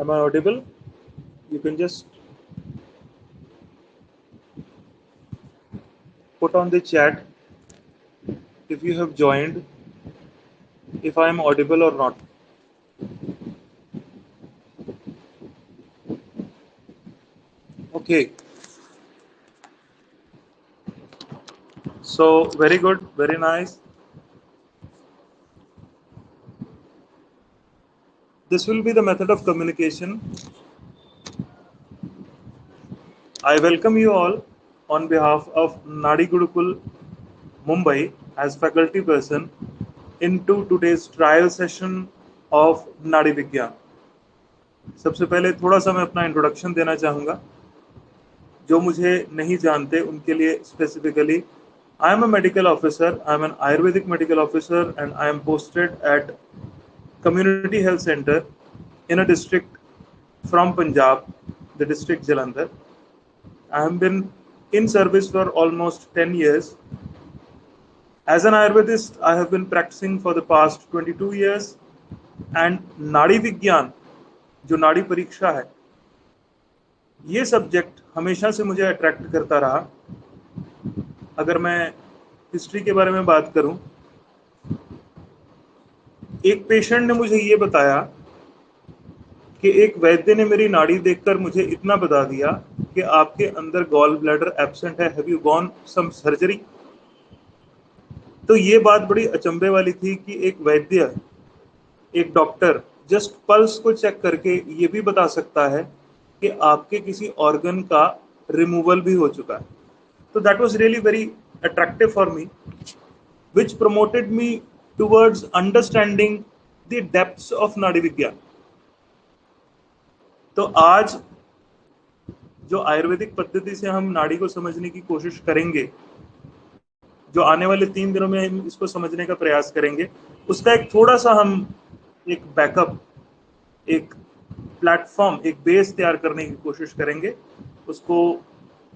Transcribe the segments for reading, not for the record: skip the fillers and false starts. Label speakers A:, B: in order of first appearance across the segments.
A: Am I audible? You can just put on the chat if you have joined, if I am audible or not. Okay. So very good, very nice. This will be the method of communication. I welcome you all on behalf of Nadi Gurukul Mumbai as faculty person into today's trial session of नाड़ी विज्ञान. सबसे पहले थोड़ा सा मैं अपना introduction देना चाहूँगा. जो मुझे नहीं जानते उनके लिए specifically, I am a medical officer. I am an Ayurvedic medical officer and I am posted at Community Health Center in a district from Punjab, the district Jalandhar. I have been in service for almost 10 years. As an Ayurvedist, I have been practicing for the past 22 years. And नाड़ी विज्ञान, जो नाड़ी परीक्षा है, ये subject हमेशा से मुझे अट्रैक्ट करता रहा. अगर मैं हिस्ट्री के बारे में बात करूं, एक पेशेंट ने मुझे ये बताया कि एक वैद्य ने मेरी नाड़ी देखकर मुझे इतना बता दिया कि आपके अंदर गॉल ब्लैडर एब्सेंट है, have you gone some surgery. तो ये बात बड़ी अचंभे वाली थी कि एक वैद्य, एक डॉक्टर जस्ट पल्स को चेक करके ये भी बता सकता है कि आपके किसी ऑर्गन का रिमूवल भी हो चुका है. तो that was really very attractive for me, which promoted me towards understanding the depths of नाड़ी विज्ञान. तो आज जो आयुर्वेदिक पद्धति से हम नाड़ी को समझने की कोशिश करेंगे, जो आने वाले 3 दिनों में हम इसको समझने का प्रयास करेंगे, उसका एक थोड़ा सा हम एक बैकअप, एक प्लेटफॉर्म, एक बेस तैयार करने की कोशिश करेंगे, उसको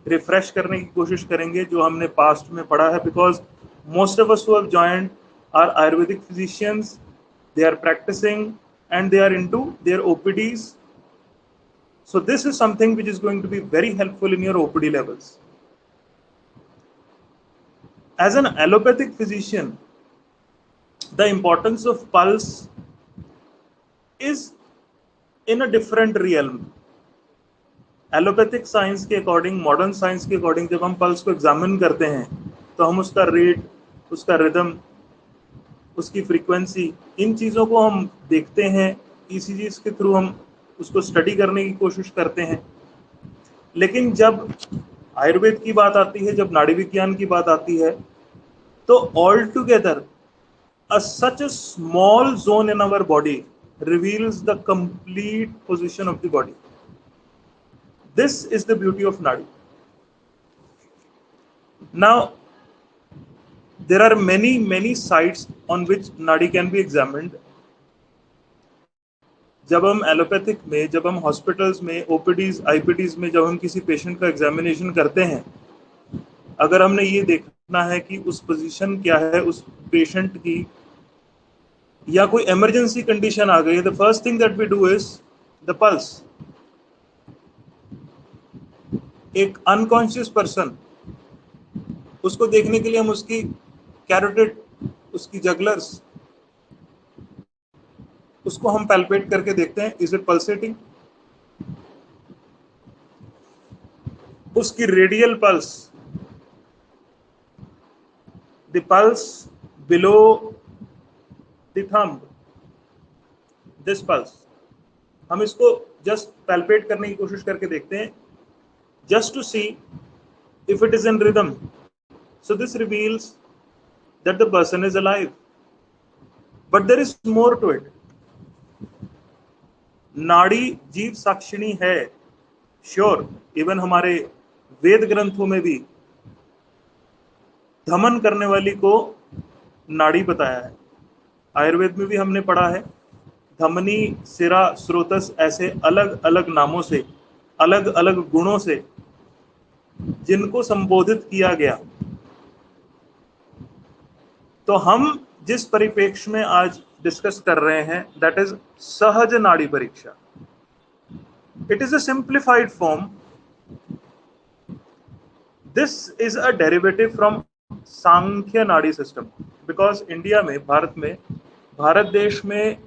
A: रिफ्रेश करने की कोशिश करेंगे जो हमने पास्ट में पढ़ा है. Because most of us who have joined are Ayurvedic physicians. They are practicing and they are into their OPDs. So this is something which is going to be very helpful in your OPD levels. As an allopathic physician, the importance of pulse is in a different realm. Allopathic science के according, modern science के according, जब हम pulse को examine करते हैं तो हम उसका रेट, उसका रिदम, उसकी फ्रीक्वेंसी, इन चीज़ों को हम देखते हैं. ECG के थ्रू हम उसको स्टडी करने की कोशिश करते हैं. लेकिन जब आयुर्वेद की बात आती है, जब नाड़ी विज्ञान की बात आती है, तो all together such a small zone in our body reveals the complete position of the body. This is the beauty of nadi. Now, there are many sites on which nadi can be examined. जब हम allopathic में, जब हम hospitals में, OPTs, आईपीडीज में जब हम किसी पेशेंट का एग्जामिनेशन करते हैं, अगर हमने ये देखना है कि उस पोजीशन क्या है उस पेशेंट की, या कोई इमरजेंसी कंडीशन आ गई है, the first thing that we do is the pulse. एक अनकॉन्शियस पर्सन, उसको देखने के लिए हम उसकी कैरोटिड, उसकी जगलर्स, उसको हम पैल्पेट करके देखते हैं, इज इट पल्सेटिंग. उसकी radial pulse, the pulse below the thumb, this pulse, हम इसको जस्ट पैल्पेट करने की कोशिश करके देखते हैं, just to see if it is in rhythm. So this reveals that the person is alive. But there is more to it. नाड़ी जीव साक्षिणी है, श्योर. इवन हमारे वेद ग्रंथों में भी धमन करने वाली को नाड़ी बताया है. आयुर्वेद में भी हमने पढ़ा है, धमनी, सिरा, स्रोतस, ऐसे अलग अलग नामों से, अलग अलग गुणों से जिनको संबोधित किया गया. तो हम जिस परिप्रेक्ष्य में आज डिस्कस कर रहे हैं, दैट इज सहज नाड़ी परीक्षा. It is a simplified form. This is a derivative from सांख्य नाड़ी सिस्टम, बिकॉज इंडिया में, भारत देश में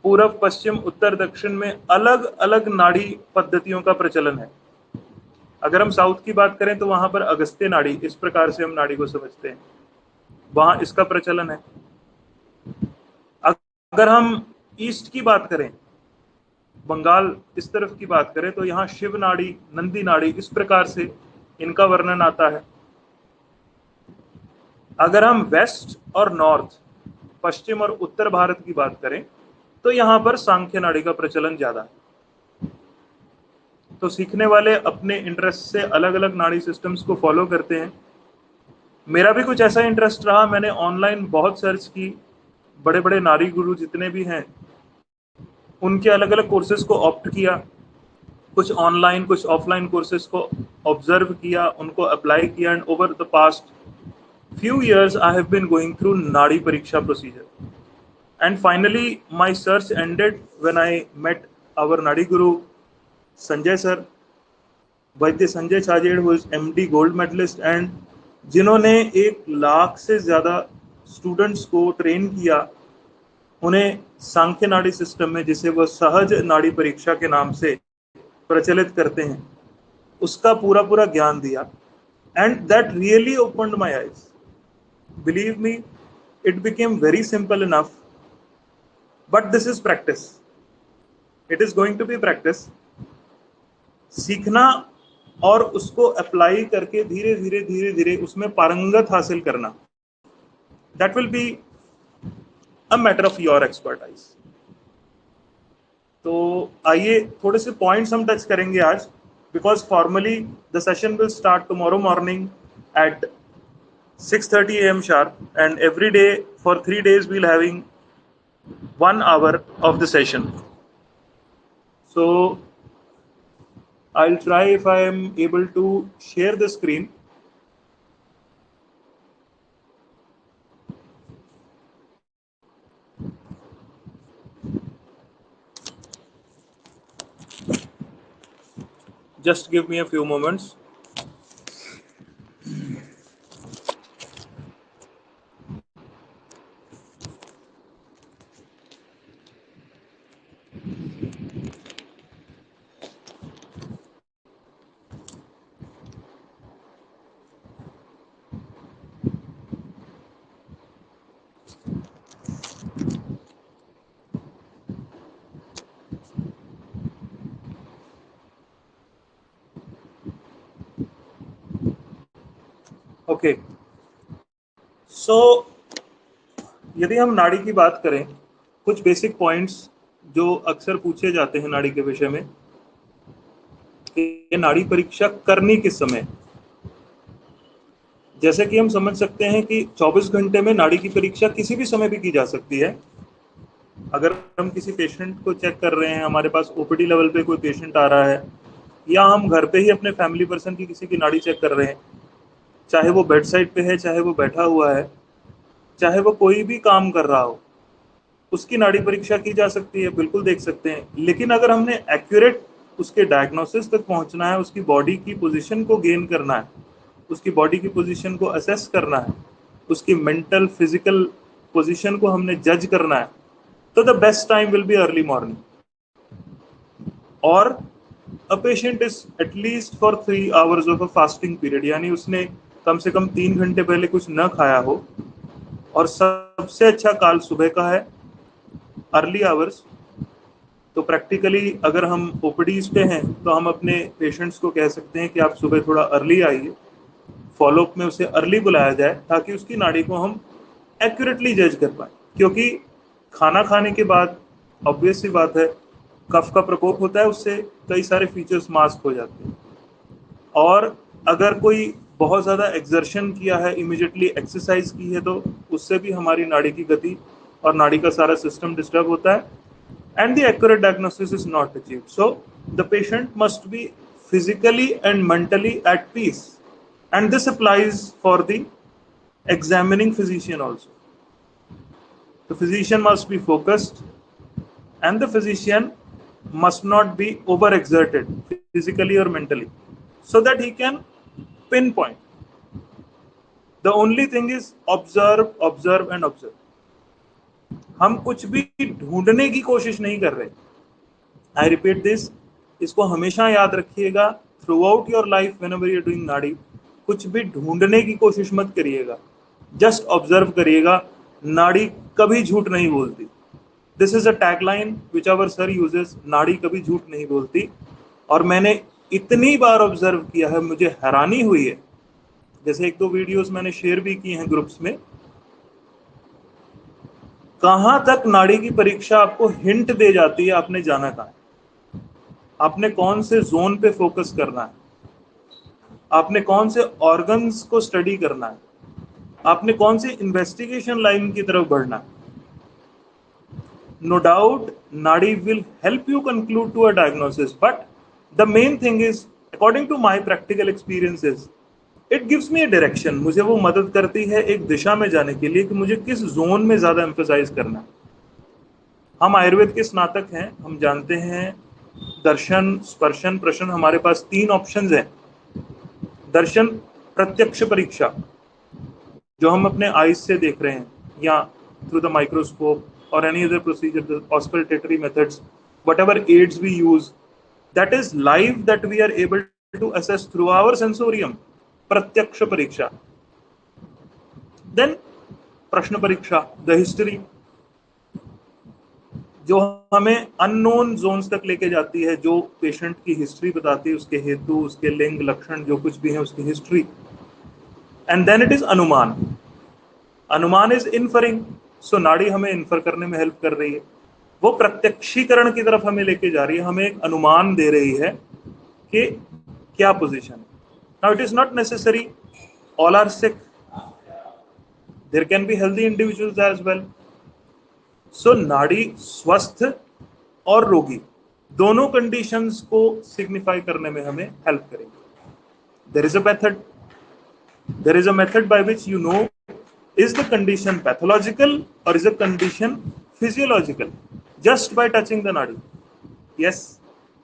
A: पूर्व पश्चिम उत्तर दक्षिण में अलग अलग नाड़ी पद्धतियों का प्रचलन है। अगर हम साउथ की बात करें तो वहां पर अगस्त्य नाड़ी, इस प्रकार से हम नाड़ी को समझते हैं, वहां इसका प्रचलन है। अगर हम ईस्ट की बात करें, बंगाल इस तरफ की बात करें, तो यहाँ शिव नाड़ी, नंदी नाड़ी, इस प्रकार से इनका वर्णन आता है। अगर हम वेस्ट और नॉर्थ, पश्चिम और उत्तर भारत की बात करें, तो यहाँ पर सांख्य नाड़ी का प्रचलन ज्यादा है। तो सीखने वाले अपने इंटरेस्ट से अलग अलग नाड़ी सिस्टम्स को फॉलो करते हैं। मेरा भी कुछ ऐसा इंटरेस्ट रहा, मैंने ऑनलाइन बहुत सर्च की, बड़े बड़े नाड़ी गुरु जितने भी हैं उनके अलग अलग कोर्सेज को ऑप्ट किया, कुछ ऑनलाइन कुछ ऑफलाइन कोर्सेज को ऑब्जर्व किया, उनको अप्लाई किया, and over the past few years I have been going through Nadi Pariksha procedure. And finally, my search ended when I met our Nadi Guru, Sanjay sir, Vaidya Sanjay Chajed, who is MD gold medalist, and जिन्होंने 1 लाख से ज़्यादा students को train किया, उन्हें सांख्य नाड़ी system में, जिसे वह सहज नाड़ी परीक्षा के नाम से प्रचलित करते हैं, उसका पूरा पूरा ज्ञान दिया. And that really opened my eyes. Believe me, it became very simple enough. But this is practice. It is going to be practice. सीखना और उसको अप्लाई करके धीरे धीरे उसमें पारंगत हासिल करना, that will be a matter of your expertise. तो आइए थोड़े से पॉइंट्स हम टच करेंगे आज, because formally the session will start tomorrow morning at 6:30 a.m. sharp, and every day for 3 days we'll having 1 hour of the session. So I'll try if I am able to share the screen. Just give me a few moments. Okay, so यदि हम नाड़ी की बात करें, कुछ basic points जो अक्सर पूछे जाते हैं नाड़ी के विषय में, कि नाड़ी परीक्षा करनी किस समय। जैसे कि हम समझ सकते हैं कि 24 घंटे में नाड़ी की परीक्षा किसी भी समय भी की जा सकती है। अगर हम किसी पेशेंट को चेक कर रहे हैं, हमारे पास ओपीडी लेवल पे कोई पेशेंट आ रहा है, या हम घर पे ही अपने फैमिली पर्सन की किसी की नाड़ी चेक कर रहे हैं, चाहे वो बेड साइड पे है, चाहे वो बैठा हुआ है, चाहे वो कोई भी काम कर रहा हो, उसकी नाड़ी परीक्षा की जा सकती है, बिल्कुल देख सकते हैं। लेकिन अगर हमने एक्यूरेट उसके डायग्नोसिस तक पहुंचना है, उसकी बॉडी की पोजीशन को गेन करना है, उसकी बॉडी की पोजीशन को असेस करना है, उसकी मेंटल फिजिकल पोजीशन को हमने जज करना है, तो the best time will be early morning, और a patient is at least for 3 hours of a fasting period, यानी उसने कम से कम 3 घंटे पहले कुछ न खाया हो, और सबसे अच्छा काल सुबह का है, अर्ली आवर्स। तो प्रैक्टिकली अगर हम ओपीडीज पे हैं तो हम अपने पेशेंट्स को कह सकते हैं कि आप सुबह थोड़ा अर्ली आइए, फॉलोअप में उसे अर्ली बुलाया जाए, ताकि उसकी नाड़ी को हम एक्यूरेटली जज कर पाए। क्योंकि खाना खाने के बाद ऑब्वियस सी बात है, कफ का प्रकोप होता है, उससे कई सारे फीचर्स मास्क हो जाते हैं, और अगर कोई बहुत ज़्यादा एक्सर्शन किया है, इमीडिएटली एक्सरसाइज की है, तो उससे भी हमारी नाड़ी की गति और नाड़ी का सारा सिस्टम डिस्टर्ब होता है, and the accurate diagnosis is not achieved. So the patient must be physically and mentally at peace, and this applies for the examining physician also. The physician must be focused, and the physician must not be overexerted physically or mentally, so that he can pinpoint. The only thing is observe, observe and observe. हम कुछ भी ढूंढने की कोशिश नहीं कर रहे. I repeat this, इसको हमेशा याद रखिएगा throughout your life. Whenever you are doing nadi, कुछ भी ढूंढने की कोशिश मत करिएगा, जस्ट ऑब्जर्व करिएगा. नाड़ी कभी झूठ नहीं बोलती. This is a tagline which our sir uses. नाड़ी कभी झूठ नहीं बोलती. और मैंने इतनी बार ऑब्जर्व किया है, मुझे हैरानी हुई है. जैसे एक दो वीडियोस मैंने शेयर भी की हैं ग्रुप्स में, कहां तक नाड़ी की परीक्षा आपको हिंट दे जाती है आपने जाना कहां है, आपने कौन से जोन पे फोकस करना है, आपने कौन से ऑर्गन्स को स्टडी करना है, आपने कौन सी इन्वेस्टिगेशन लाइन की तरफ बढ़ना है. No doubt nadi will help you conclude to a diagnosis, but the main thing is, according to my practical experiences, it gives me a direction. मुझे वो मदद करती है एक दिशा में जाने के लिए कि मुझे किस जोन में ज्यादा एम्फेसाइज करना है. हम आयुर्वेद के स्नातक हैं, हम जानते हैं दर्शन, स्पर्शन, प्रशन. हमारे पास 3 ऑप्शंस हैं. दर्शन प्रत्यक्ष परीक्षा, जो हम अपने आईज से देख रहे हैं, या थ्रू द माइक्रोस्कोप और any other procedure, the auscultatory methods, whatever aids we use, that is live, that we are able to assess through our sensorium. प्रत्यक्ष परीक्षा. देन प्रश्न परीक्षा, द हिस्ट्री, जो हमें अननोन जोन्स तक लेके जाती है, जो पेशेंट की हिस्ट्री बताती है, उसके हेतु, उसके लिंग, लक्षण, जो कुछ भी है उसकी history. And then it is anuman. Anuman is इन्फरिंग. सो नाड़ी हमें इन्फर करने में हेल्प कर रही है. वो प्रत्यक्षीकरण की तरफ हमें लेके जा रही है, हमें एक अनुमान दे रही है कि क्या पोजीशन है. Now it is not necessary all are sick, there can be healthy individuals as well. So नाड़ी स्वस्थ और रोगी दोनों कंडीशंस को सिग्निफाई करने में हमें हेल्प करेगी. There is a method, there is a method by which you know is the condition pathological or is the condition physiological, just by touching the nadi. Yes,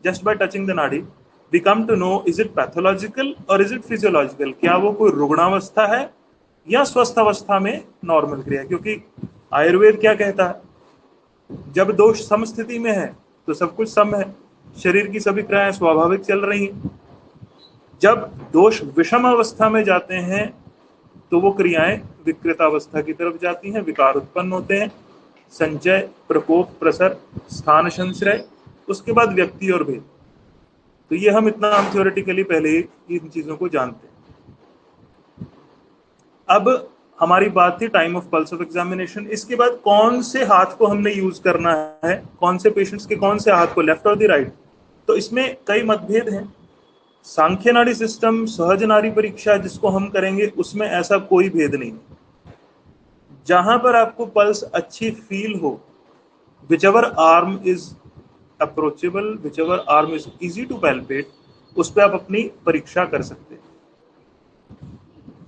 A: just by touching the nadi we come to know is it pathological or is it physiological. क्या वो कोई रुग्णावस्था है या स्वस्थ अवस्था में normal क्रिया. क्योंकि आयुर्वेद क्या कहता है, जब दोष समस्थिति में है तो सब कुछ सम है, शरीर की सभी क्रियाएं स्वाभाविक चल रही हैं. जब दोष विषम अवस्था में जाते हैं तो वो क्रियाएं विकृतावस्था की तरफ जाती हैं, विकार उत्पन्न होते हैं, संचय, प्रकोप, प्रसर, स्थान संश्रय, उसके बाद व्यक्ति और भेद. तो ये हम इतना हम थ्योरेटिकली पहले ही इन चीजों को जानते हैं. अब हमारी बात थी time of pulse of examination. इसके बाद कौन से हाथ को हमने यूज करना है, कौन से पेशेंट्स के कौन से हाथ को, लेफ्ट और द राइट. तो इसमें कई मतभेद हैं. सांख्य नाड़ी सिस्टम, सहज नाड़ी परीक्षा जिसको हम करेंगे, उसमें ऐसा कोई भेद नहीं. जहां पर आपको पल्स अच्छी फील हो, whichever arm is approachable, whichever arm is easy to palpate, उस पर आप अपनी परीक्षा कर सकते हैं.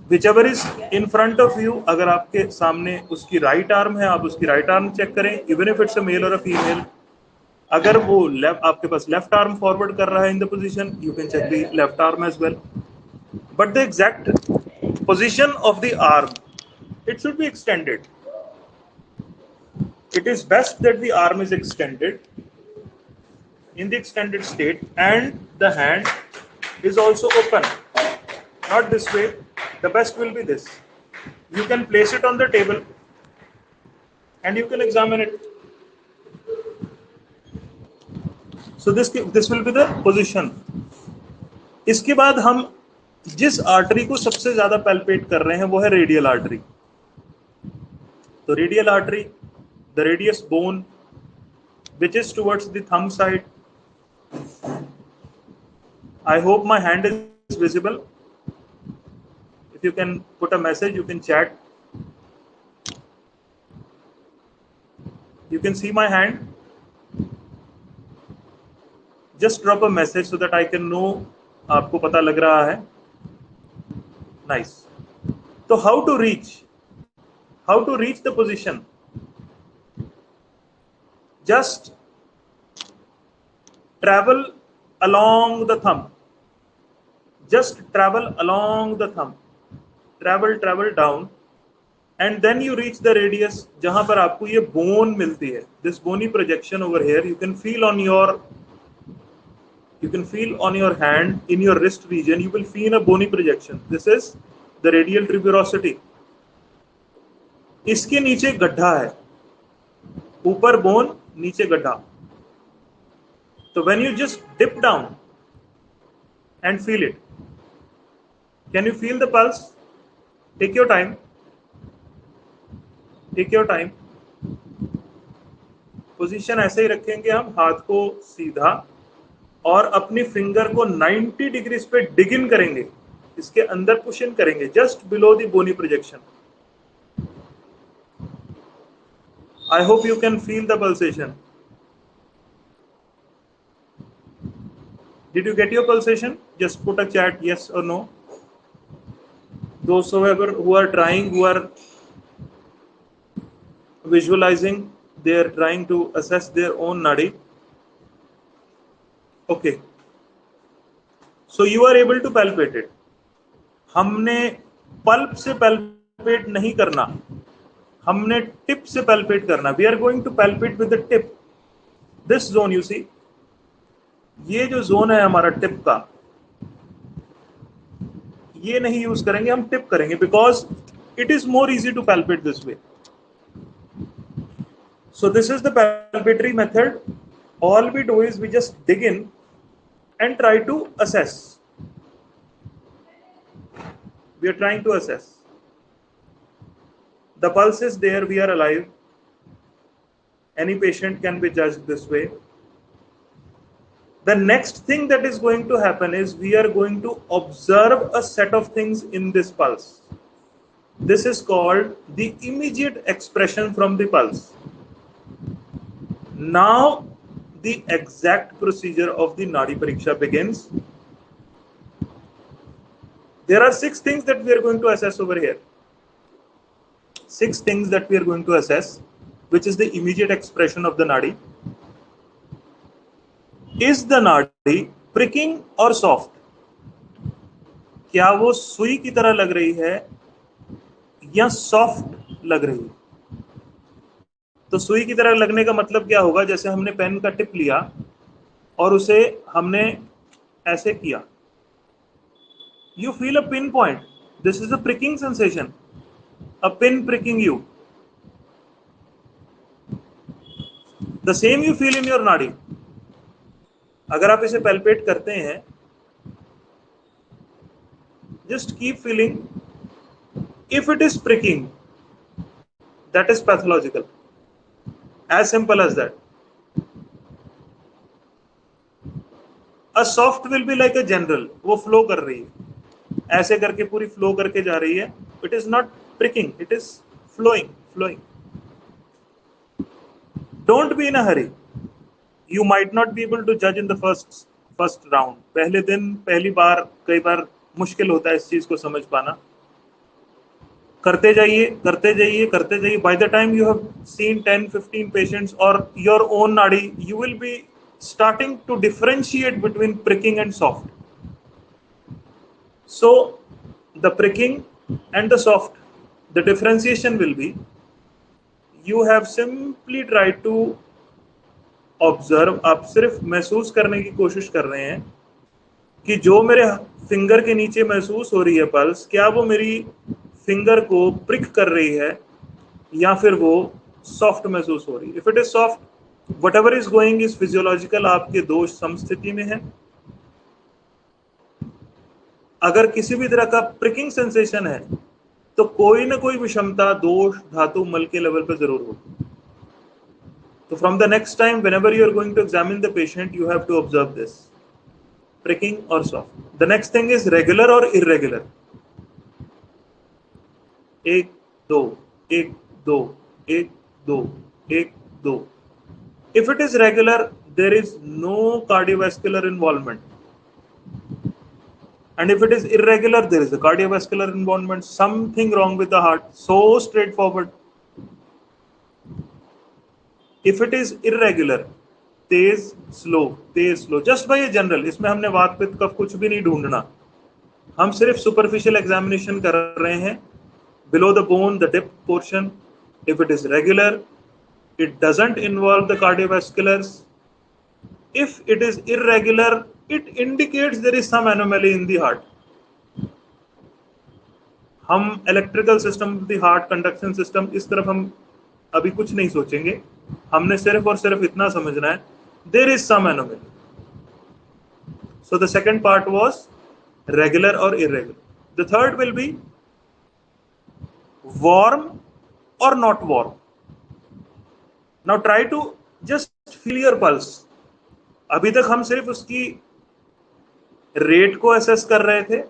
A: whichever is in front of you, अगर आपके सामने उसकी राइट आर्म है, आप उसकी राइट आर्म चेक करें, even if it's a male और अ फीमेल. अगर वो लेफ्ट, आपके पास लेफ्ट आर्म फॉरवर्ड कर रहा है in the position, you can check the left arm as well. But the exact position of the arm, it should be extended. It is best that the arm is extended in the extended state and the hand is also open, not this way. The best will be this. You can place it on the table and you can examine it. So this will be the position. इसके बाद हम जिस artery को सबसे ज्यादा palpate कर रहे हैं वो है रेडियल आर्टरी. तो radial artery, the radius bone which is towards the thumb side. I hope my hand is visible. If you can put a message, you can chat. You can see my hand. Just drop a message so that I can know आपको पता लग रहा है. Nice. So how to reach the position? Just travel along the thumb, just travel along the thumb, travel down, and then you reach the radius जहां पर आपको ये bone मिलती है. This bony projection over here, you can feel on your hand, in your wrist region, you will feel a bony projection. This is the radial tuberosity. इसके नीचे गड्ढा है, ऊपर bone, नीचे गड्ढा. So when you just dip down and feel it, can you feel the pulse? Take your time. Position ऐसे ही रखेंगे हम, हाथ को सीधा, और अपनी फिंगर को 90 डिग्री पे डिग इन करेंगे, इसके अंदर पुश इन करेंगे, just below the bony projection. I hope you can feel the pulsation. Did you get your pulsation? Just put a chat, yes or no. Those who are trying, who are visualizing, they are trying to assess their own nadi. Okay. So you are able to palpate it. हमने pulp से palpate नहीं करना, हमने tip से palpate करना. We are going to palpate with the tip. This zone you see, ये जो zone है हमारा टिप का, ये नहीं यूज करेंगे, हम टिप करेंगे, because it is more easy to palpate this way. So this is the palpatory method. All we do is we just dig in and try to assess. We are trying to assess. The pulse is there, we are alive. Any patient can be judged this way. The next thing that is going to happen is we are going to observe a set of things in this pulse. This is called the immediate expression from the pulse. Now the exact procedure of the Nadi Pariksha begins. There are 6 things that we are going to assess over here. 6 things that we are going to assess, which is the immediate expression of the Nadi. Is the नाड़ी pricking or soft? क्या वो सुई की तरह लग रही है या सॉफ्ट लग रही है? तो सुई की तरह लगने का मतलब क्या होगा? जैसे हमने पेन का टिप लिया और उसे हमने ऐसे किया, you feel a pin point. This is a pricking sensation, a pin pricking you. The same you feel in your nadi. अगर आप इसे पैल्पेट करते हैं, just keep feeling. If it is pricking, that is pathological. As simple as that. A soft will be like a general. वो flow कर रही है, ऐसे करके पूरी flow करके जा रही है. It is not pricking. It is flowing. Don't be in a hurry. You might not be able to judge in the first round. पहले दिन, पहली बार, कई बार मुश्किल होता है इस चीज को समझ पाना. करते जाइए. By the time you have seen 10-15 patients or your own nadi, you will be starting to differentiate between pricking and soft. So the pricking and the soft, the differentiation will be, you have simply tried to observe. आप सिर्फ महसूस करने की कोशिश कर रहे हैं कि जो मेरे फिंगर के नीचे महसूस हो रही है पल्स, क्या वो मेरी फिंगर को प्रिक कर रही है या फिर वो सॉफ्ट महसूस हो रही है. If it is soft, whatever is going is physiological, आपके दोष समस्थिति में है. अगर किसी भी तरह का प्रिकिंग सेंसेशन है तो कोई ना कोई विषमता, दोष, धातु, मल के लेवल पे जरूर होगी. So from the next time, whenever you are going to examine the patient, you have to observe this, pricking or soft. The next thing is regular or irregular. 1 2 1 2 1 2 1 2. If it is regular, there is no cardiovascular involvement, and if it is irregular, there is a cardiovascular involvement. Something wrong with the heart. So straightforward. If it is irregular, Tej slow, Tej slow, just by a general. इसमें हमने वात पित्त कफ कुछ भी नहीं ढूंढना, हम सिर्फ सुपरफिशियल एग्जामिनेशन कर रहे हैं। Below the bone, the dip portion, if it is regular, it doesn't involve the cardiovasculars. If it is irregular, it indicates there is some anomaly in the heart. हम electrical system of the heart, conduction system, इस तरफ हम अभी कुछ नहीं सोचेंगे। हमने सिर्फ और सिर्फ इतना समझना है, there is some anomaly. So the second part was regular और irregular. The third will be warm और not warm. Now try to just feel your pulse. अभी तक हम सिर्फ उसकी रेट को असेस कर रहे थे,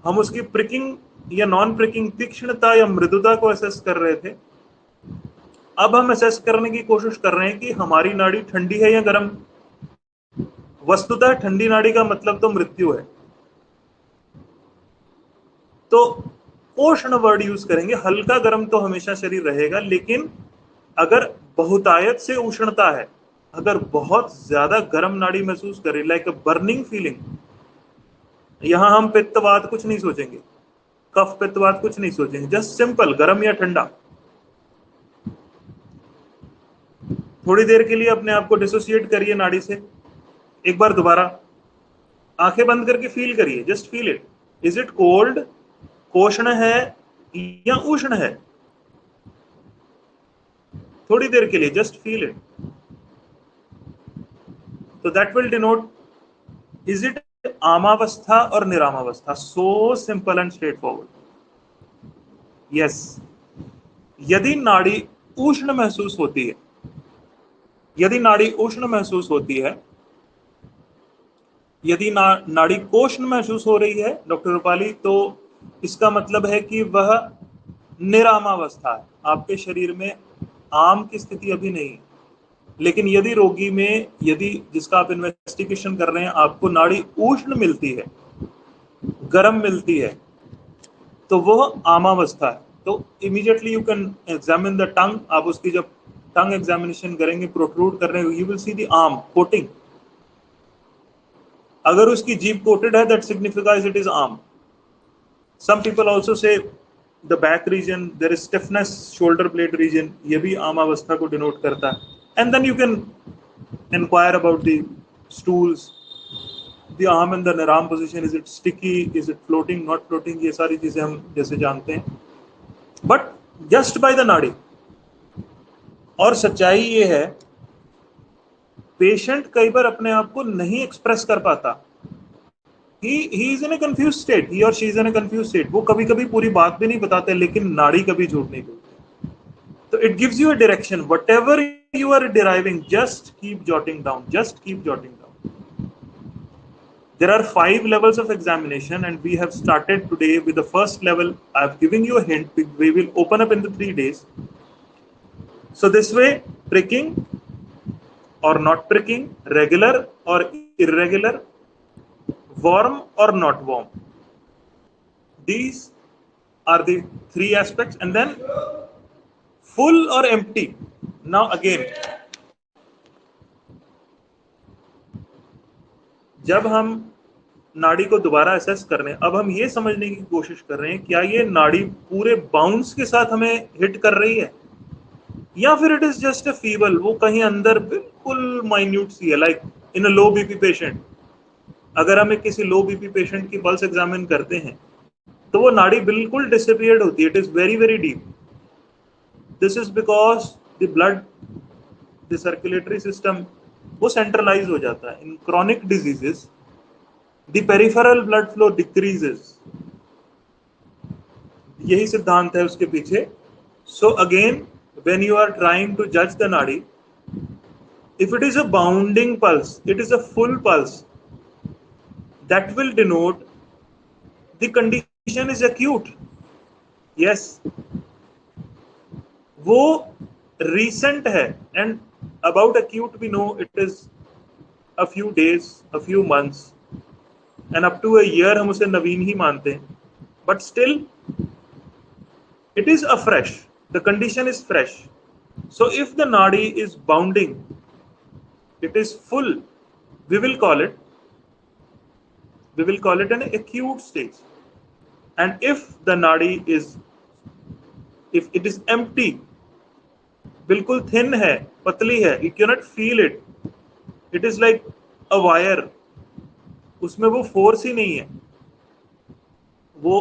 A: हम उसकी प्रिकिंग या नॉन प्रिकिंग, तीक्ष्णता या मृदुता को असेस कर रहे थे। अब हम असेस करने की कोशिश कर रहे हैं कि हमारी नाड़ी ठंडी है या गर्म। वस्तुतः ठंडी नाड़ी का मतलब तो मृत्यु है, तो उष्ण वर्ड यूज करेंगे। हल्का गर्म तो हमेशा शरीर रहेगा, लेकिन अगर बहुतायत से उष्णता है, अगर बहुत ज्यादा गर्म नाड़ी महसूस करें, लाइक अ बर्निंग फीलिंग, यहां हम पित्तवात कुछ नहीं सोचेंगे, कफ पित्तवात कुछ नहीं सोचेंगे, जस्ट सिंपल गर्म या ठंडा। थोड़ी देर के लिए अपने आप को डिसोसिएट करिए नाड़ी से। एक बार दोबारा आंखें बंद करके फील करिए, just feel it. Is it cold, कोष्ण है या उष्ण है? थोड़ी देर के लिए जस्ट फील इट। तो that will denote is it amavastha और niramavastha. So simple and straightforward. Yes, यदि नाड़ी उष्ण महसूस होती है, यदि नाड़ी उष्ण महसूस होती है, यदि नाड़ी कोष्ण महसूस हो रही है डॉक्टर रूपाली, तो इसका मतलब है कि वह निरामावस्था है, आपके शरीर में आम की स्थिति अभी नहीं है। लेकिन यदि रोगी में, यदि जिसका आप इन्वेस्टिगेशन कर रहे हैं, आपको नाड़ी उष्ण मिलती है, गर्म मिलती है, तो वह आमावस्था है। तो immediately you can examine the tongue. आप उसकी जब टंग एग्जामिनेशन करेंगे, प्रोट्रूड कर रहे हो, you will see the arm coating. अगर उसकी जीभ कोटेड है, that signifies it is arm. Some people also say the back region, there is stiffness, shoulder blade region, ये भी आमावस्था को डिनोट करता है। And then you can inquire about the stools, the arm in the niram position, is it sticky, is it floating, not floating, ये सारी चीजें हम जैसे जानते हैं। बट जस्ट बाय द नाड़ी। और सच्चाई ये है, पेशेंट कई बार अपने आप को नहीं एक्सप्रेस कर पाता। he is in a confused state, he or she is in a confused state। वो कभी कभी पूरी बात भी नहीं बताते, लेकिन नाड़ी कभी झूठ नहीं बोलती। तो it gives you a direction, whatever you are deriving, just keep jotting down, just keep jotting down। There are 5 levels of examination, and we have started today with the first level. I have given you a hint, we will open up in the 3 days. So this way, pricking or not pricking, regular or irregular, warm or not warm, these are the 3 aspects। And then full or empty। Now again, जब हम नाड़ी को दोबारा assess कर रहे हैं, अब हम ये समझने की कोशिश कर रहे हैं, क्या ये नाड़ी पूरे बाउंस के साथ हमें हिट कर रही है, या फिर it is just a feeble, वो कहीं अंदर बिल्कुल माइन्यूट सी है, like in a low BP patient. अगर हम एक किसी लो बीपी पेशेंट की पल्स एग्जामिन करते हैं, तो वो नाड़ी बिल्कुल डिसअपियर्ड होती है, it is very very deep. This is because the blood, the circulatory system वो सेंट्रलाइज हो जाता है। इन chronic diseases the peripheral blood flow decreases, यही सिद्धांत है उसके पीछे। So again, when you are trying to judge the nadi, if it is a bounding pulse, it is a full pulse, that will denote the condition is acute। yes, वो recent है, and about acute we know it is a few days, a few months, and up to a year हम उसे नवीन ही मानते हैं, but still it is afresh, the condition is fresh। So if the nadi is bounding, it is full, we will call it an acute stage. And if the nadi is, if it is empty, बिल्कुल thin है, पतली है, you cannot feel it, it is like a wire, उसमें वो force ही नहीं है, वो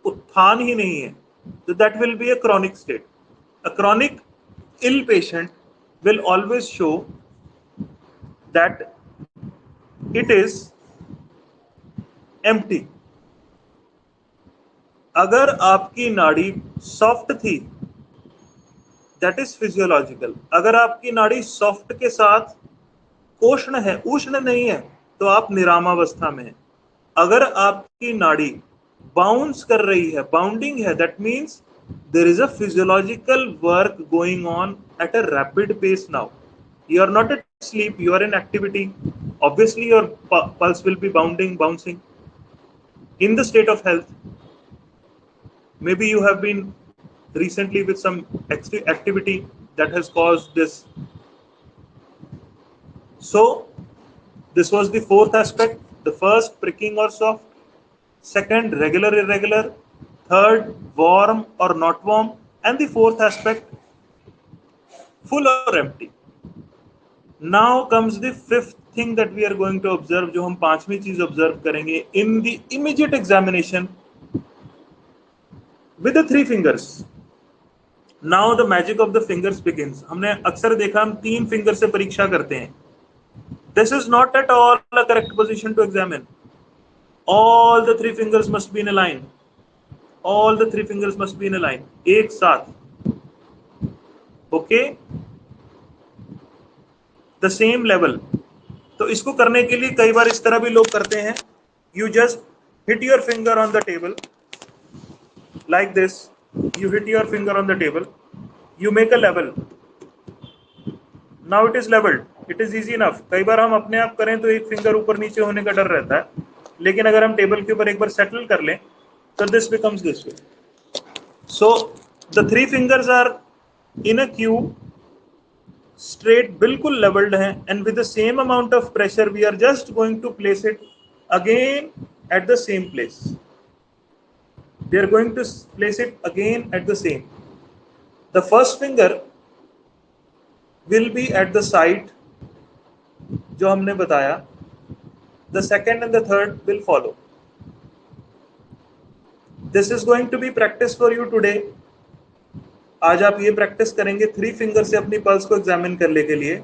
A: उत्थान ही नहीं है, तो that will be a chronic state. A chronic ill patient will always show that it is empty. अगर आपकी नाड़ी सॉफ्ट थी, दैट इज फिजियोलॉजिकल. अगर आपकी नाड़ी सॉफ्ट के साथ उष्ण है, उष्ण नहीं है, तो आप निरामावस्था में है. अगर आपकी नाड़ी बाउंस कर रही है, बाउंडिंग है, that means there is a physiological work going on at a rapid pace now. You are not at sleep, you are in activity. Obviously your pulse will be bouncing in the state of health. Maybe you have been recently with some activity that has caused this. So this was the fourth aspect. The first, pricking or soft. Second, regular irregular. Third, warm or not warm. And the fourth aspect, full or empty. Now comes the fifth thing that we are going to observe, जो हम पांचवी चीज observe करेंगे in the immediate examination with the three fingers. Now the magic of the fingers begins. हमने अक्सर देखा हम 3 finger से परीक्षा करते हैं. This is not at all a correct position to examine. All the 3 fingers must be in a line. All the 3 fingers must be in a line. एक साथ. Okay? The same level. तो इसको करने के लिए कई बार इस तरह भी लोग करते हैं. You just hit your finger on the table like this. You hit your finger on the table. You make a level. Now it is leveled. It is easy enough. कई बार हम अपने आप करें तो एक फिंगर ऊपर नीचे होने का डर रहता है, लेकिन अगर हम टेबल के ऊपर एक बार सेटल कर लें तो this becomes this way. So the 3 fingers are in a cube, straight, बिल्कुल leveled हैं, and with the same amount of pressure we are just going to place it again at the same place. We are going to place it again at the same. The first finger will be at the side जो हमने बताया. The second and the third will follow. This is going to be practice for you today. आज आप ये practice करेंगे 3 finger से अपनी pulse को एग्जामिन करने के लिए.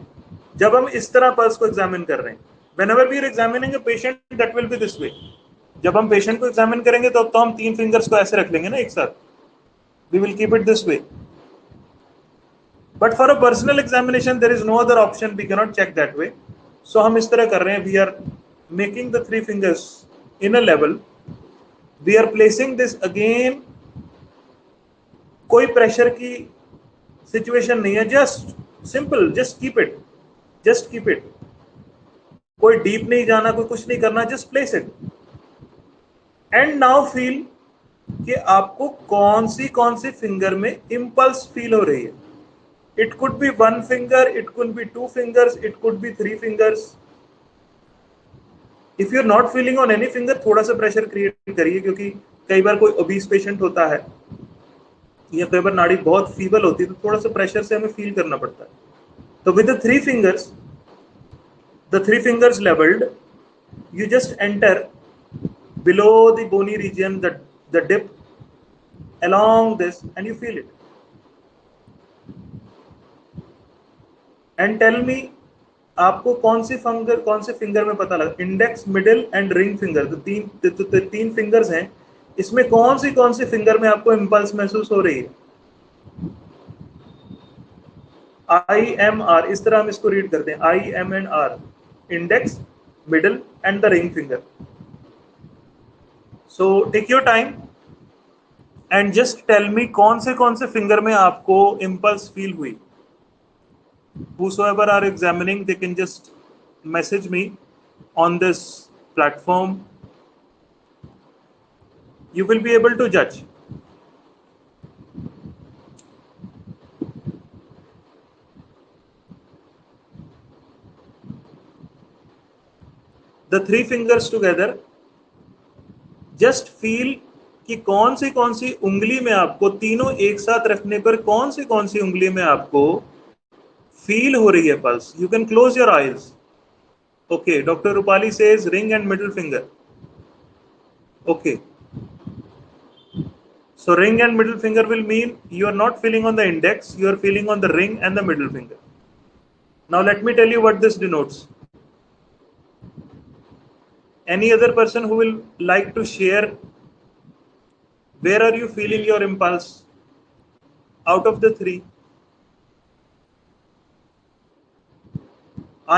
A: जब हम इस तरह पल्स को एग्जामिन कर रहे हैं, whenever we are examining a patient, that will be this way. जब हम पेशेंट को एग्जामिन करेंगे तो अब तो हम 3 फिंगर्स को ऐसे रख लेंगे ना एक साथ. We will keep it this way. But for a personal examination, there is no other option. We cannot check that way. So हम इस तरह कर रहे हैं. We are making the 3 fingers in a level. We are placing this again. कोई pressure की situation नहीं है. Just simple, just keep it, just keep it. कोई डीप नहीं जाना, कोई कुछ नहीं करना. Just place it. And now feel कि आपको कौन सी फिंगर में इंपल्स फील हो रही है. It could be 1 finger, it could be 2 fingers, it could be 3 fingers. If you're not feeling on any finger, थोड़ा सा प्रेशर क्रिएट करिए, क्योंकि कई बार कोई ओबीस पेशेंट होता है या कई बार नाड़ी बहुत फीबल होती है, तो थोड़ा सा प्रेशर से हमें फील करना पड़ता है. तो with the 3 fingers, the 3 fingers leveled, you just enter below the bony region, the dip along this, and you feel it. And tell me, आपको कौन से फिंगर में पता लगा? Index, middle and ring finger, तो 3 फिंगर्स हैं. इसमें कौन सी फिंगर में आपको इंपल्स महसूस हो रही है? IMR, इस तरह हम इसको रीड करते हैं. IM and R, index, middle and the ring finger. So take your time and just tell me कौन से फिंगर में आपको इंपल्स फील हुई. Whosoever are examining, they can just message me on this platform. You will be able to judge. The three fingers together, just feel कि कौन सी उंगली में आपको, तीनों एक साथ रखने पर कौन सी उंगली में आपको फील हो रही है pulse. You can close your eyes. Okay, doctor Rupali says ring and middle finger. Okay, so ring and middle finger will mean you are not feeling on the index, you are feeling on the ring and the middle finger. Now let me tell you what this denotes. Any other person who will like to share, where are you feeling your impulse out of the three?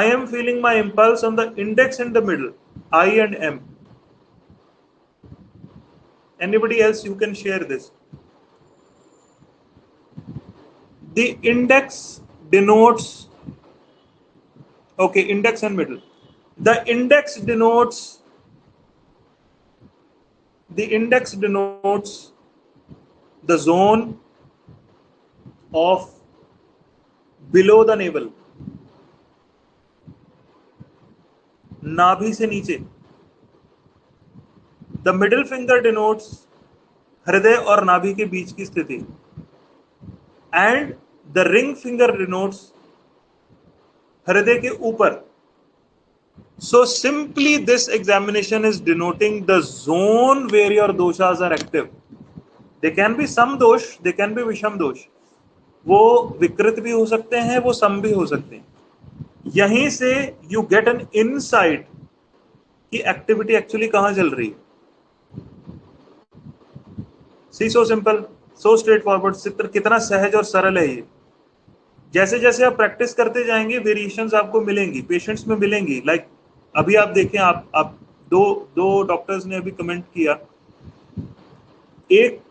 A: I am feeling my impulse on the index and the middle, I and M. Anybody else, you can share this. The index denotes, okay, index and middle. The index denotes the zone of below the navel, नाभि से नीचे. The middle finger denotes हृदय और नाभि के बीच की स्थिति, and the ring finger denotes हृदय के ऊपर. So simply this examination is denoting the zone where your doshas are active. There can be some dosh, there can be विषम दोष. वो विकृत भी हो सकते हैं, वो सम भी हो सकते हैं. यहीं से you get an insight कि एक्टिविटी एक्चुअली कहां चल रही है. See, so simple, so straightforward. चित्र कितना सहज और सरल है ये. जैसे जैसे आप प्रैक्टिस करते जाएंगे वेरिएशंस आपको मिलेंगी, पेशेंट्स में मिलेंगी. लाइक अभी आप देखें, आप दो डॉक्टर्स ने अभी कमेंट किया, एक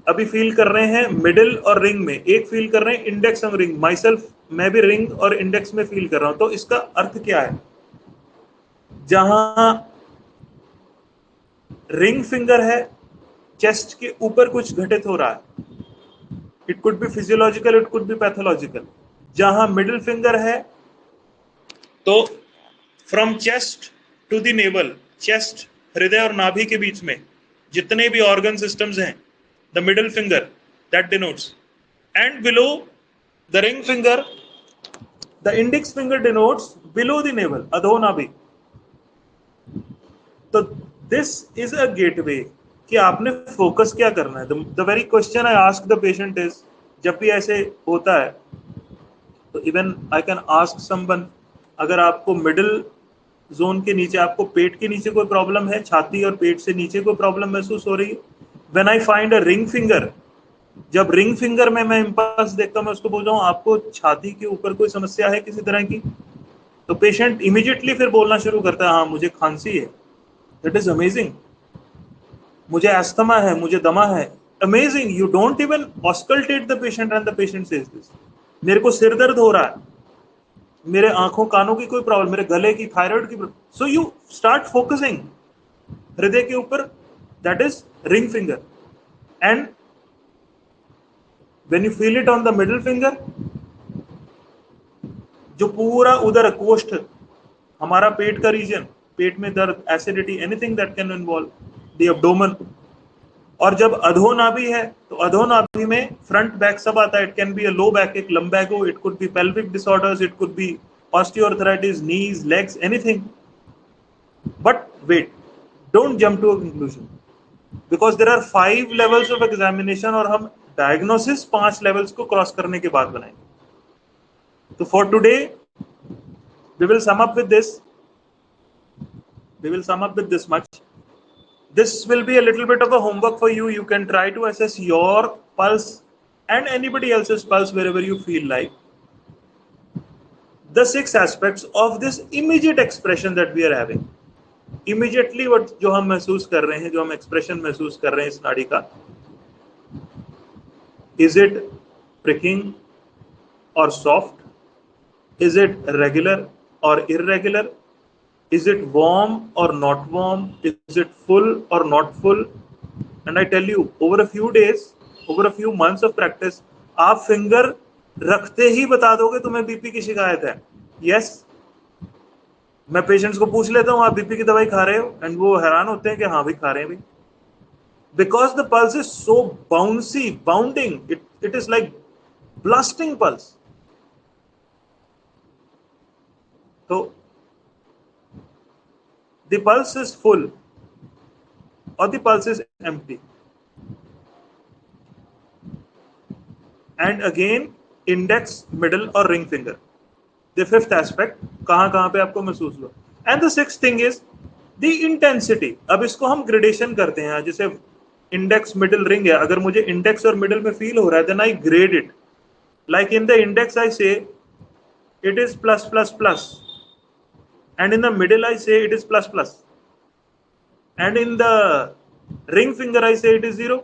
A: अभी फील कर रहे हैं मिडिल और रिंग में, एक फील कर रहे हैं इंडेक्स और रिंग. माई सेल्फ, मैं भी रिंग और इंडेक्स में फील कर रहा हूं. तो इसका अर्थ क्या है? जहां रिंग फिंगर है, चेस्ट के ऊपर कुछ घटित हो रहा है. It could be physiological, it could be pathological. जहां मिडिल फिंगर है, तो from chest to the navel, chest, हृदय और नाभि के बीच में जितने भी ऑर्गन सिस्टम्स हैं, the middle finger that denotes. And below the ring finger, the index finger denotes below the navel, अधो नाभि. तो दिस इज अ गेटवे कि आपने फोकस क्या करना है. The very question I ask the patient is, जब भी ऐसे होता है तो even I can ask someone, अगर आपको मिडिल जोन के नीचे, आपको पेट के नीचे कोई प्रॉब्लम है, छाती और पेट से नीचे कोई प्रॉब्लम महसूस हो रही है, when I find a ring finger, जब रिंग फिंगर में मैं इंपल्स देखता हूं, मैं उसको बोल रहा हूं आपको छाती के ऊपर कोई समस्या है किसी तरह की, तो पेशेंट इमीडिएटली फिर बोलना शुरू करता है, हाँ मुझे खांसी है. That is amazing. मुझे एस्थमा है, मुझे दमा है. Amazing. You don't even auscultate the patient and the patient says this. मेरे को सिर दर्द हो रहा है, मेरे आंखों कानों की कोई प्रॉब्लम, मेरे गले की, थायराइड की. सो यू स्टार्ट फोकसिंग हृदय के ऊपर, that is ring finger. And when you feel it on the middle finger, जो पूरा उदर कोष्ठ, हमारा पेट का रीजन, पेट में दर्द, acidity, anything that can involve the abdomen. और जब अधोनाभि है, तो अधोनाभि में फ्रंट बैक सब आता है. It can be a low back, एक lumbago, it could be pelvic disorders, it could be osteoarthritis, knees, legs, anything. But wait, don't jump to a conclusion, because there are 5 levels of examination, और हम diagnosis 5 levels को cross करने के बाद बनाएंगे. तो for today we will sum up with this much. This will be a little bit of a homework for you. You can try to assess your pulse and anybody else's pulse wherever you feel like. The 6 aspects of this immediate expression that we are having. Immediately what जो हम महसूस कर रहे हैं, जो हम expression महसूस कर रहे हैं इस नाड़ी का, is it pricking or soft? Is it regular or irregular? Is it warm or not warm? Is it full or not full? And I tell you, over a few days, over a few months of practice, आप finger रखते ही बता दोगे तुम्हें BP की शिकायत है. Yes, मैं patients को पूछ लेता हूँ आप बीपी की दवाई खा रहे हो, एंड वो हैरान होते हैं कि हाँ भाई खा रहे हैं भाई, because the pulse is so bouncy, bounding, it is like blasting pulse. तो the pulse is full or the pulse is empty. And again, index, middle और ring finger. The fifth aspect, कहाँ कहाँ पे आपको महसूस हुआ. And the sixth thing is the intensity. अब इसको हम gradation करते हैं, जैसे index, middle, ring है. अगर मुझे index और middle में feel हो रहा है, then I grade it. Like in the index I say it is plus plus plus, and in the middle I say it is plus plus, and in the ring finger I say it is 0.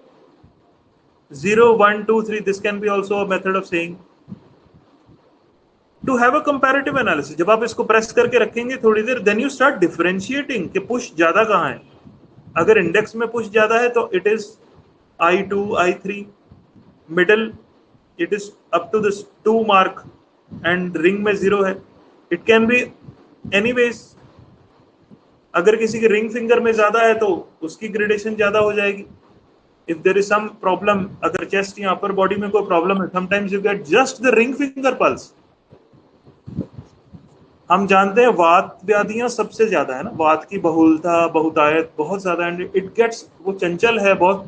A: 0, 1, 2, 3. This can be also a method of saying. To have a comparative analysis, जब आप इसको press करके रखेंगे थोड़ी देर, then you start differentiating कि push ज्यादा कहाँ है. अगर इंडेक्स में पुश ज्यादा है तो it is I2, I3. Middle it is up to this 2 mark, and ring में 0 है. It can be anyways. अगर किसी के रिंग फिंगर में ज्यादा है तो उसकी ग्रेडेशन ज्यादा हो जाएगी. If there is some problem, अगर चेस्ट या अपर बॉडी में कोई प्रॉब्लम है, sometimes you get just the ring finger pulse. हम जानते हैं वात व्याधियां सबसे ज्यादा है ना, वात की बहुलता, बहुतायत बहुत ज्यादा, एंड इट गेट्स, वो चंचल है बहुत,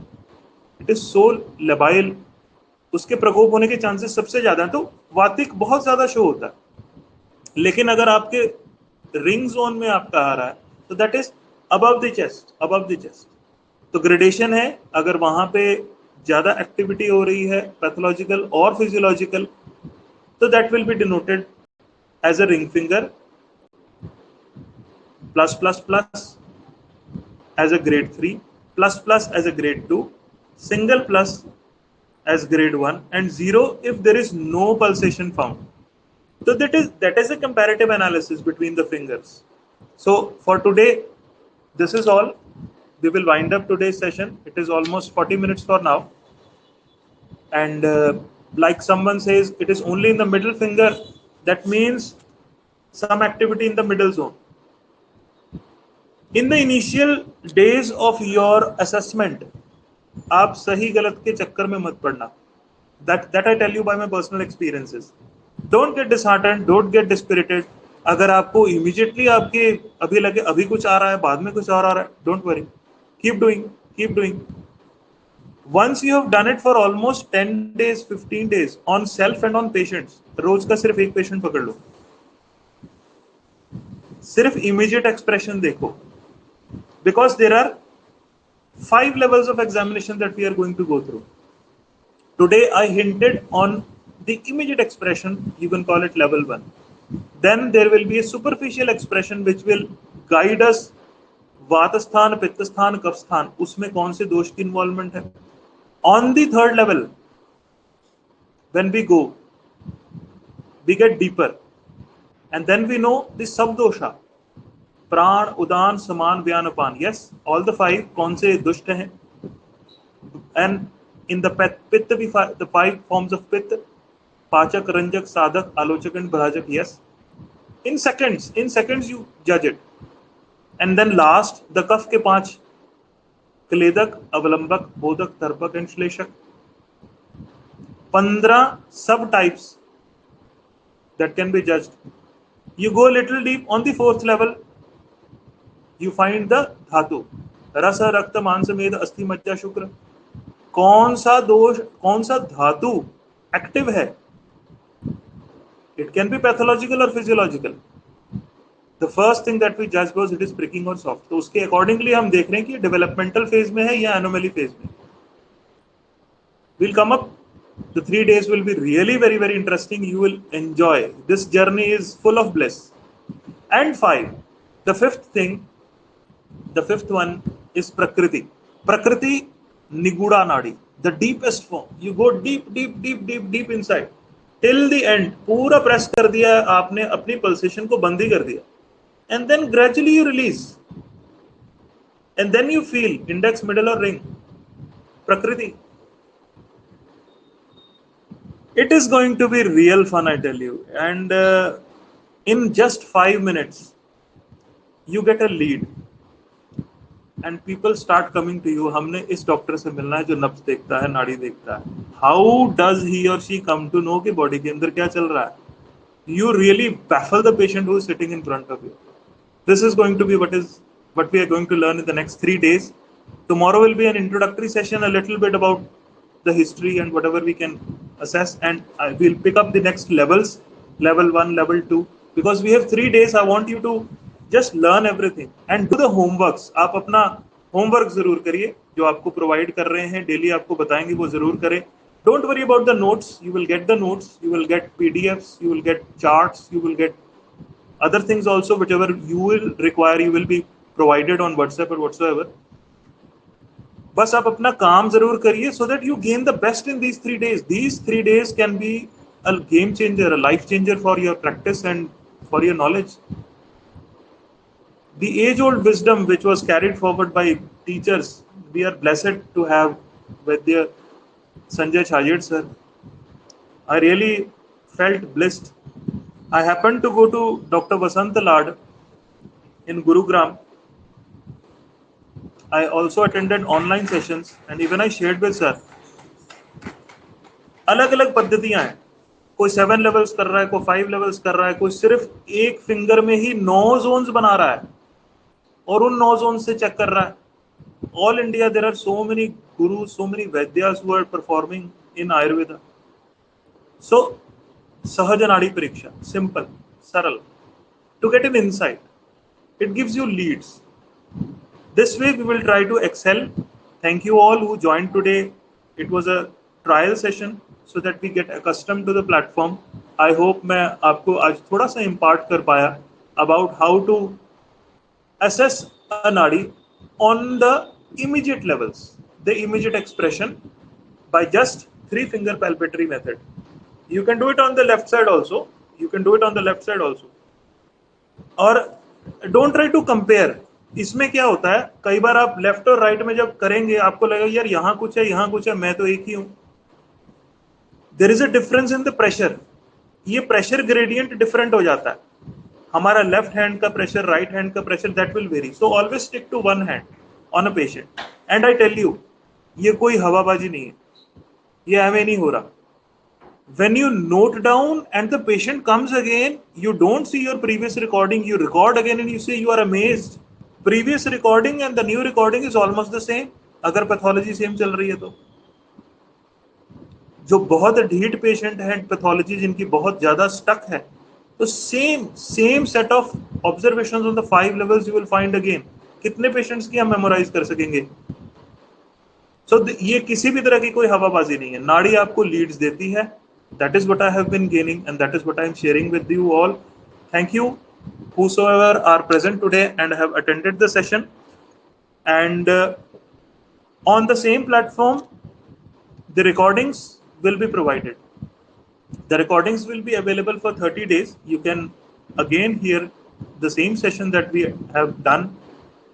A: इट इज सो लेबाइल, उसके प्रकोप होने के चांसेस सबसे ज्यादा है. तो वातिक बहुत ज्यादा शो होता है. लेकिन अगर आपके रिंग जोन में आपका आ रहा है तो that is above the chest, above the chest. तो ग्रेडेशन है, अगर वहां पे ज्यादा एक्टिविटी हो रही है पैथोलॉजिकल और फिजियोलॉजिकल, तो that will be denoted as a ring finger, plus plus plus as a grade 3, plus plus as a grade 2, single plus as grade 1, and 0 if there is no pulsation found. So that is a comparative analysis between the fingers. So for today, this is all. We will wind up today's session. It is almost 40 minutes for now. And like someone says, it is only in the middle finger. That means some activity in the middle zone. In the initial days of your assessment, आप सही गलत के चक्कर में मत पड़ना. That I tell you by my personal experiences. Don't get disheartened, don't get dispirited. अगर आपको immediately आपके अभी लगे अभी कुछ आ रहा है, बाद में कुछ और आ रहा है, don't worry. Keep doing, keep doing. Once you have done it for almost 10 days, 15 days on self and on patients, रोज का सिर्फ एक पेशेंट पकड़ लो, सिर्फ immediate expression देखो. Because there are 5 levels of examination that we are going to go through. Today I hinted on the immediate expression, you can call it level 1. Then there will be a superficial expression which will guide us, वात स्थान, पित्त स्थान, कफ स्थान, उसमें कौन से दोष की इन्वॉल्वमेंट है. On the third level, when we go, we get deeper, and then we know the subdosha, प्राण, उदान, समान, व्यान, अपान. Yes, all the 5 कौन से दुष्ट हैं. And in the pitta, the 5 forms of pitta: pachak, ranjak, sadhak, alochak, and bhajak. Yes, in seconds you judge it. And then last, the kaf के 5: क्लेदक, अवलंबक, बोधक, तर्पक, and श्लेषक. 15 sub types that can be judged. You go a little deep on the 4th level, you find the धातु, रस, रक्त, मांस, मेद, अस्थि, मज्जा, शुक्र. कौन सा दोष, कौन सा धातु एक्टिव है. It can be pathological or physiological. The first thing that we judge was it is pricking or soft. तो उसके accordingly हम देख रहे हैं कि developmental phase में है या anomaly phase में. We'll come up. The 3 days will be really very very interesting. You will enjoy. This journey is full of bliss. And 5, the fifth one is prakriti. Prakriti niguda nadi, the deepest form. You go deep inside till the end. पूरा press कर दिया आपने, अपनी pulsation को बंद ही कर दिया, and then gradually you release, and then you feel index, middle or ring. Prakriti. It is going to be real fun, I tell you. And in just 5 minutes, you get a lead and people start coming to you, हमने इस doctor से मिलना है जो नब्ज देखता है, नाड़ी देखता है. How does he or she come to know कि बॉडी के अंदर क्या चल रहा है? You really baffle the patient who is sitting in front of you. This is going to be what we are going to learn in the next 3 days. Tomorrow will be an introductory session, a little bit about the history and whatever we can assess, and I will pick up the next levels, level 1, level 2, because we have 3 days. I want you to just learn everything and do the homeworks. आप अपना homework जरूर करिए, जो आपको provide कर रहे हैं, daily आपको बताएंगे वो जरूर करें. Don't worry about the notes. You will get the notes. You will get PDFs. You will get charts. You will get other things also, whichever you will require. You will be provided on WhatsApp or whatsoever. बस आप अपना काम जरूर करिए so that you gain the best in these 3 days. These 3 days can be a game changer, a life changer for your practice and for your knowledge. The age-old wisdom which was carried forward by teachers, we are blessed to have Vaidya Sanjay Chajed sir. I really felt blessed. I happened to go to Dr. Vasant Lad in Gurugram. I also attended online sessions and even I shared with sir. अलग अलग पद्धतियां हैं. कोई 7 levels कर रहा है, कोई 5 levels कर रहा है, कोई सिर्फ एक फिंगर में ही 9 जोन्स बना रहा है और उन 9 जोन से चेक कर रहा है. All India there are so many gurus, so many vaidyas who are performing in Ayurveda. So sahaj nadi परीक्षा, सिंपल, सरल, to get an insight. It gives you leads. This way we will try to excel. Thank you all who joined today. It was a trial session so that we get accustomed to the platform. I hope मैं आपको आज थोड़ा सा impart कर पाया about how to assess a nadi on the immediate levels, the immediate expression by just 3-finger palpatory method. You can do it on the left side also. You can do it on the left side also. और don't try to compare. इसमें क्या होता है, कई बार आप left और right में जब करेंगे आपको लगेगा यार यहां कुछ है, यहां कुछ है, मैं तो एक ही हूं. There is a difference in the pressure. ये प्रेशर ग्रेडियंट डिफरेंट हो जाता है. हमारा लेफ्ट हैंड का प्रेशर, राइट हैंड का pressure, that will vary. So always stick to one hand on a patient. And I tell you, ये कोई हवाबाजी नहीं है, ये हमें नहीं हो रहा. When you note down and the patient comes again, you don't see your previous recording, you record again and you say you are amazed. Previous recording and the new recording is almost the same. अगर pathology same चल रही है तो. जो बहुत ढीठ patient है, pathology जिनकी बहुत ज्यादा स्टक है, तो same set of observations on the 5 levels you will find again. कितने पेशेंट्स की हम मेमोराइज कर सकेंगे? ये किसी भी तरह की कोई हवाबाजी नहीं है. नाड़ी आपको लीड्स देती है. That is what I have been gaining and that is what I am sharing with you all. Thank you whosoever are present today and have attended the session. And on the same platform, the recordings will be provided. The recordings will be available for 30 days. You can again hear the same session that we have done.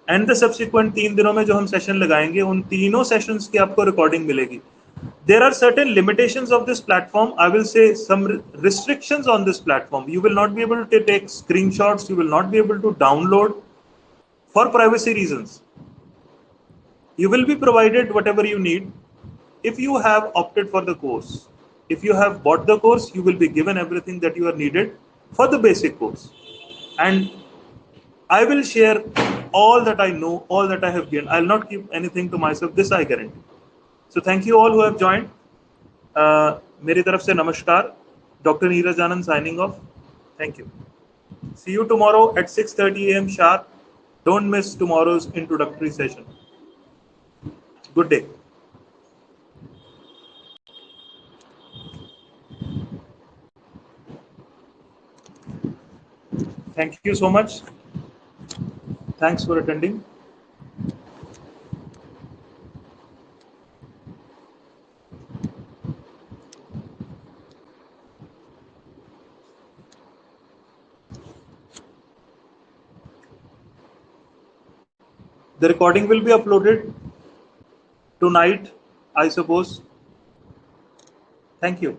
A: And the subsequent 3 दिनों में जो हम session लगाएंगे, उन तीनों sessions की आपको recording मिलेगी. There are certain limitations of this platform. I will say some restrictions on this platform. You will not be able to take screenshots. You will not be able to download for privacy reasons. You will be provided whatever you need if you have opted for the course. If you have bought the course, you will be given everything that you are needed for the basic course. And I will share all that I know, all that I have gained. I will not keep anything to myself. This I guarantee. So thank you all who have joined. मेरी तरफ से नमस्कार. Dr. Neeraj Anand signing off. Thank you. See you tomorrow at 6:30 a.m. sharp. Don't miss tomorrow's introductory session. Good day. Thank you so much. Thanks for attending. The recording will be uploaded tonight, I suppose. Thank you.